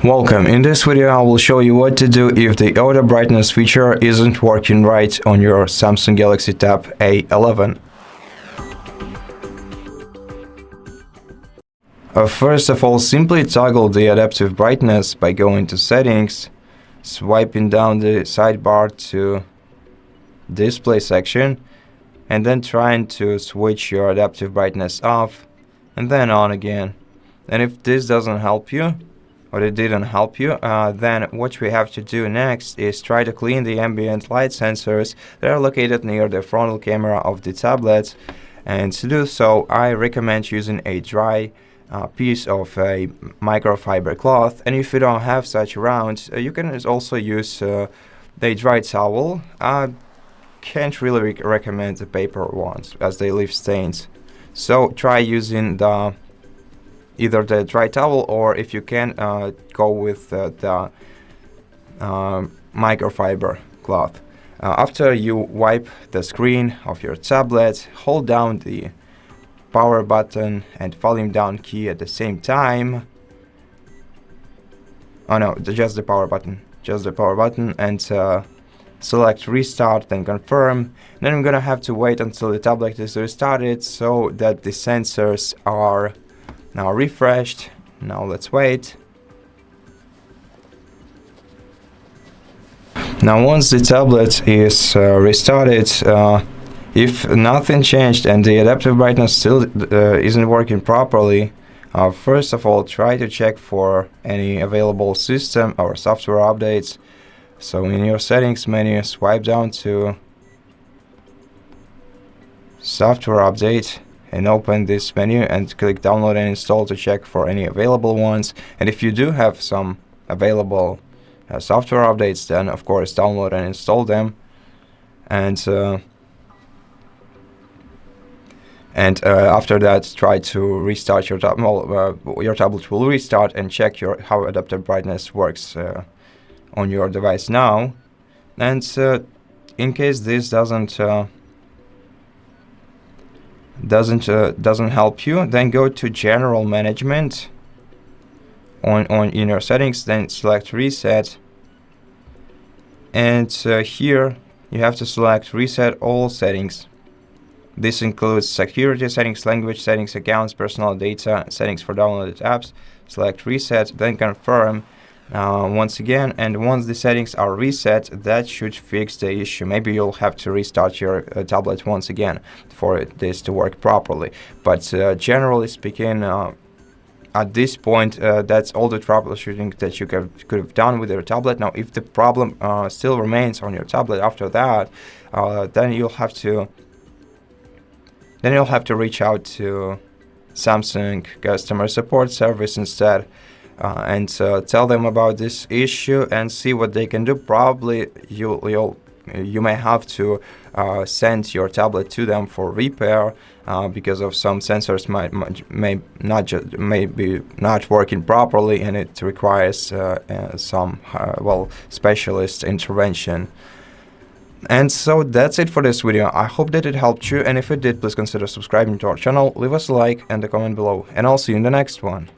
Welcome. In this video I will show you what to do if the auto brightness feature isn't working right on your Samsung Galaxy Tab A11. First of all, simply toggle the adaptive brightness by going to Settings, swiping down the sidebar to Display section, and then trying to switch your adaptive brightness off and then on again. And if this doesn't help you, or it didn't help you, then what we have to do next is try to clean the ambient light sensors that are located near the frontal camera of the tablet. And to do so, I recommend using a dry piece of a microfiber cloth. And if you don't have such around, you can also use a dry towel. Can't really recommend the paper ones as they leave stains. So try using either the dry towel, or if you can, go with the microfiber cloth. After you wipe the screen of your tablet, hold down the power button and volume down key at the same time. Oh no, just the power button, and select restart, then confirm. Then I'm gonna have to wait until the tablet is restarted so that the sensors are now refreshed. Now let's wait. Now once the tablet is restarted, if nothing changed and the adaptive brightness still isn't working properly, first of all try to check for any available system or software updates. So in your settings menu, swipe down to software update and open this menu and click download and install to check for any available ones. And if you do have some available software updates, then of course download and install them. And after that, try to restart your tablet. Your tablet will restart, and check how adaptive brightness works on your device now. And in case this doesn't help you, then go to General Management in your settings, then select Reset, and here you have to select Reset All Settings. This includes security settings, language settings, accounts, personal data, settings for downloaded apps. Select Reset, then confirm once again, and once the settings are reset, that should fix the issue. Maybe you'll have to restart your tablet once again for this to work properly, but generally speaking, at this point, that's all the troubleshooting that you could have done with your tablet. Now if the problem still remains on your tablet after that, then you'll have to reach out to Samsung customer support service instead, and tell them about this issue and see what they can do. Probably you may have to send your tablet to them for repair because of some sensors may be not working properly, and it requires some specialist intervention. And so that's it for this video. I hope that it helped you, and if it did, please consider subscribing to our channel, leave us a like and a comment below, and I'll see you in the next one.